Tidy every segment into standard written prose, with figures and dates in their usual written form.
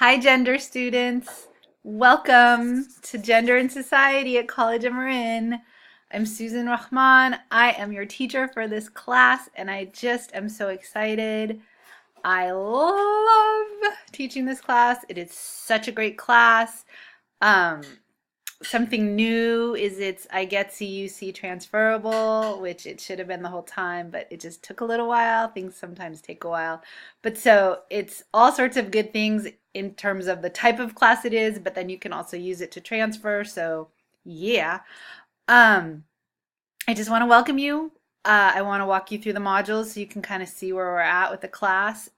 Hi, gender students. Welcome to Gender and Society at College of Marin. I'm Susan Rahman. I am your teacher for this class, and I just am so excited. I love teaching this class. It is such a great class. Um, Something new is it's I get CUC transferable, which it should have been the whole time, but it just took a little while. Things sometimes take a while. But so it's all sorts of good things in terms of the type of class it is, but then you can also use it to transfer. So yeah. Um, I just want to welcome you. I want to walk you through the modules so you can kind of see where we're at with the class.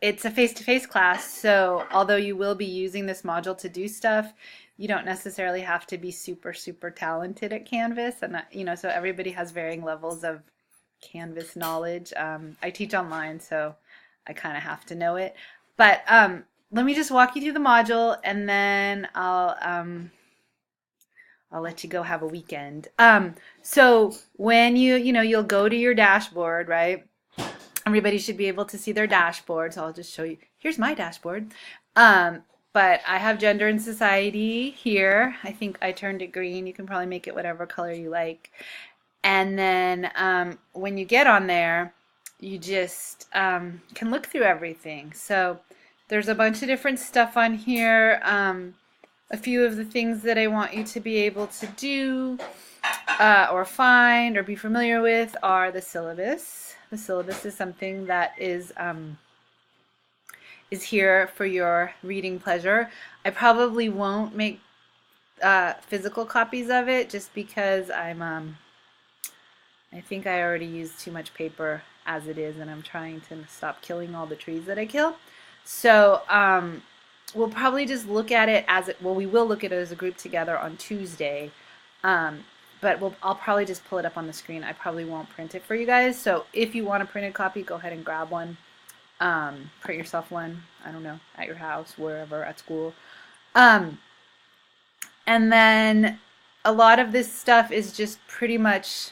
It's a face-to-face class, so although you will be using this module to do stuff, you don't necessarily have to be super talented at Canvas. And so everybody has varying levels of Canvas knowledge. I teach online, so I kind of have to know it. But let me just walk you through the module, and then I'll let you go have a weekend. So when you'll go to your dashboard, right? Everybody should be able to see their dashboard, so I'll just show you. Here's my dashboard. But I have Gender and Society here. I think I turned it green. You can probably make it whatever color you like. And then when you get on there, you just can look through everything. So there's a bunch of different stuff on here. A few of the things that I want you to be able to do or find or be familiar with are the syllabus. The syllabus is something that is here for your reading pleasure. I probably won't make physical copies of it just because I think I already used too much paper as it is, and I'm trying to stop killing all the trees that I kill. So we'll probably just look at it we will look at it as a group together on Tuesday. But I'll probably just pull it up on the screen. I probably won't print it for you guys. So if you want a printed copy, go ahead and grab one. Print yourself one, I don't know, at your house, wherever, at school. And then a lot of this stuff is just pretty much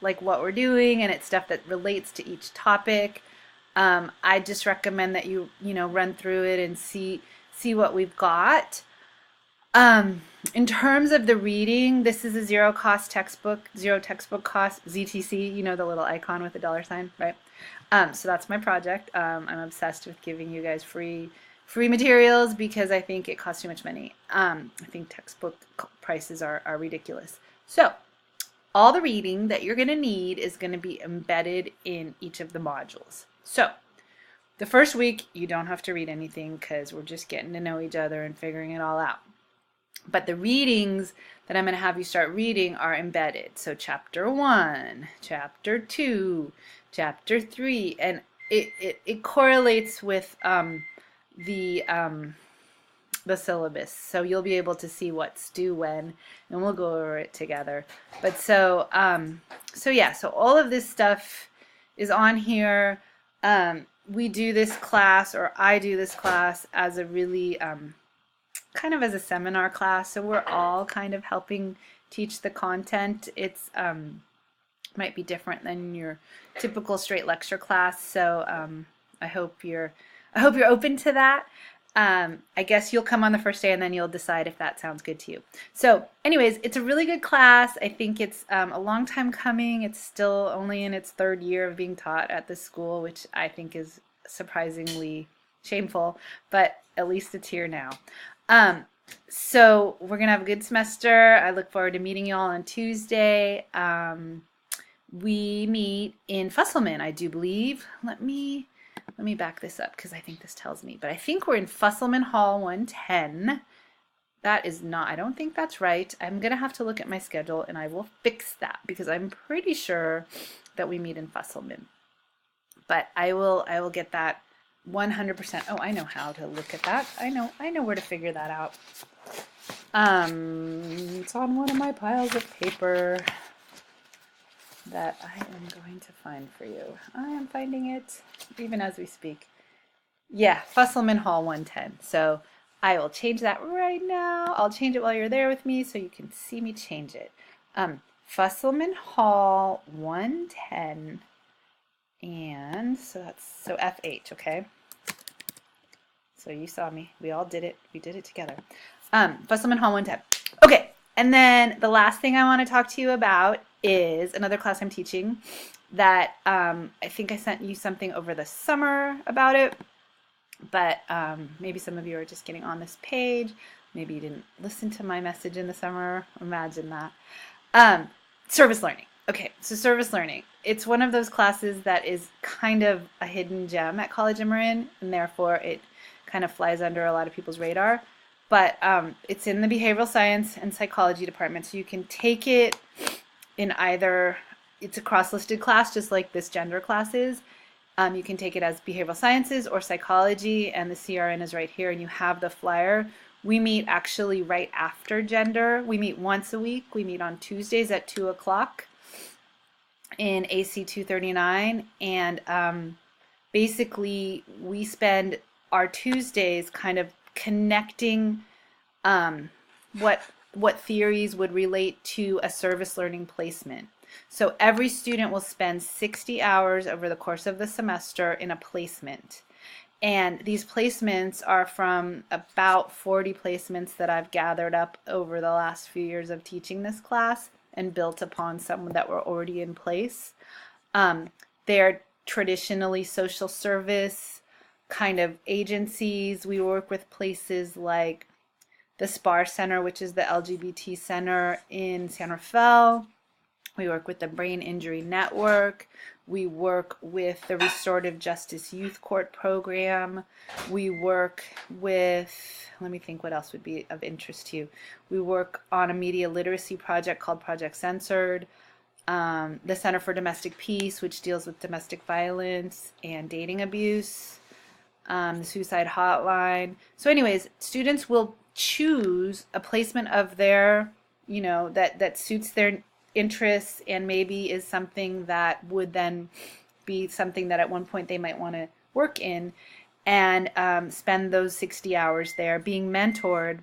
like what we're doing, and it's stuff that relates to each topic. I just recommend that you run through it and see what we've got. In terms of the reading, this is a zero textbook cost, ZTC, the little icon with the $sign, right? So that's my project. I'm obsessed with giving you guys free materials because I think it costs too much money. I think textbook prices are ridiculous. So all the reading that you're going to need is going to be embedded in each of the modules. So the first week, you don't have to read anything because we're just getting to know each other and figuring it all out. But the readings that I'm going to have you start reading are embedded. So chapter 1, chapter 2, chapter 3, and it correlates with the syllabus. So you'll be able to see what's due when, and we'll go over it together. But so yeah, so all of this stuff is on here. We do this class, or I do this class as a really kind of as a seminar class, so we're all kind of helping teach the content. It's might be different than your typical straight lecture class, so I hope you're open to that. I guess you'll come on the first day and then you'll decide if that sounds good to you. So anyways, it's a really good class. I think it's a long time coming. It's still only in its third year of being taught at this school, which I think is surprisingly shameful, but at least it's here now. So we're gonna have a good semester. I look forward to meeting you all on Tuesday. We meet in Fusselman, I do believe. Let me back this up because I think this tells me, but I think we're in Fusselman Hall 110. That is not, I don't think that's right. I'm gonna have to look at my schedule and I will fix that because I'm pretty sure that we meet in Fusselman. But I will get that 100%. Oh, I know how to look at that. I know where to figure that out. It's on one of my piles of paper that I am going to find for you. I am finding it even as we speak. Yeah, Fusselman Hall 110. So I will change that right now. I'll change it while you're there with me so you can see me change it. Fusselman Hall 110. And so that's FH, okay? So you saw me. We all did it. We did it together. Fusselman Hall 110. Okay, and then the last thing I want to talk to you about is another class I'm teaching that I think I sent you something over the summer about it, but maybe some of you are just getting on this page. Maybe you didn't listen to my message in the summer. Imagine that. Service learning. Okay, so service learning. It's one of those classes that is kind of a hidden gem at College of Marin, and therefore it kind of flies under a lot of people's radar. But it's in the behavioral science and psychology department, so you can take it in either, it's a cross-listed class just like this gender class is. You can take it as behavioral sciences or psychology, and the CRN is right here, and you have the flyer. We meet actually right after gender. We meet once a week. We meet on Tuesdays at 2 o'clock in AC 239, and basically we spend our Tuesdays kind of connecting what theories would relate to a service learning placement. So every student will spend 60 hours over the course of the semester in a placement. And these placements are from about 40 placements that I've gathered up over the last few years of teaching this class and built upon some that were already in place. They're traditionally social service kind of agencies. We work with places like the SPAR Center, which is the LGBT Center in San Rafael. We work with the Brain Injury Network. We work with the Restorative Justice Youth Court Program. We work with, let me think what else would be of interest to you. We work on a media literacy project called Project Censored. The Center for Domestic Peace, which deals with domestic violence and dating abuse. The suicide hotline. So anyways, students will choose a placement of their, that suits their interests and maybe is something that would then be something that at one point they might want to work in, and spend those 60 hours there being mentored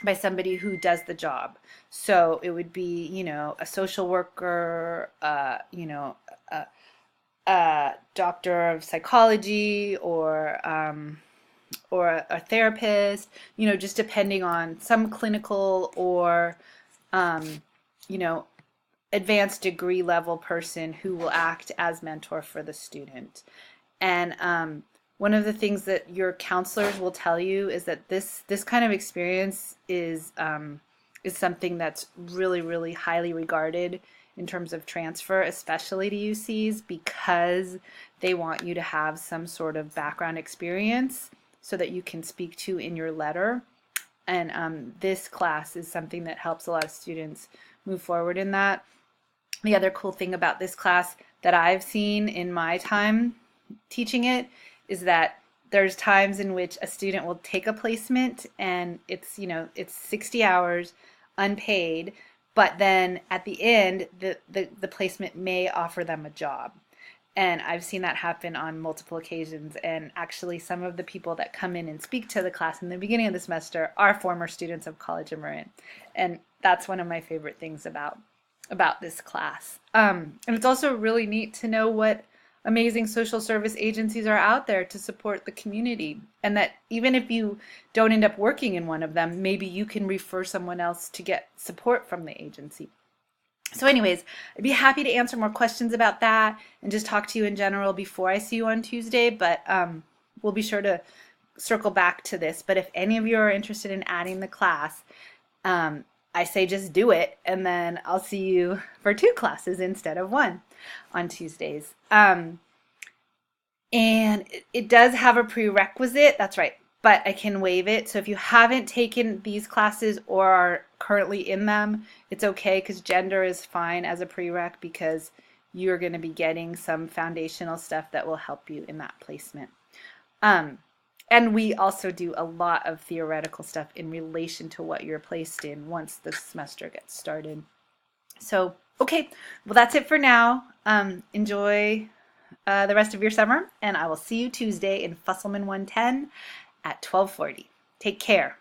by somebody who does the job. So it would be, a social worker, a doctor of psychology, or a therapist, just depending on some clinical or, advanced degree level person who will act as mentor for the student. And one of the things that your counselors will tell you is that this kind of experience is something that's really, really highly regarded in terms of transfer, especially to UCs, because they want you to have some sort of background experience so that you can speak to in your letter. And this class is something that helps a lot of students move forward in that. The other cool thing about this class that I've seen in my time teaching it is that there's times in which a student will take a placement and it's 60 hours unpaid, but then at the end the placement may offer them a job. And I've seen that happen on multiple occasions, and actually some of the people that come in and speak to the class in the beginning of the semester are former students of College of Marin, and that's one of my favorite things about this class. And it's also really neat to know what amazing social service agencies are out there to support the community, and that even if you don't end up working in one of them, maybe you can refer someone else to get support from the agency. So anyways, I'd be happy to answer more questions about that and just talk to you in general before I see you on Tuesday, but we'll be sure to circle back to this. But if any of you are interested in adding the class, I say just do it, and then I'll see you for 2 classes instead of 1 on Tuesdays. And it does have a prerequisite, that's right, but I can waive it. So if you haven't taken these classes or are currently in them, it's okay, because gender is fine as a prereq, because you're going to be getting some foundational stuff that will help you in that placement. And we also do a lot of theoretical stuff in relation to what you're placed in once the semester gets started. So, okay, well, that's it for now. Enjoy the rest of your summer, and I will see you Tuesday in Fusselman 110 at 12:40. Take care.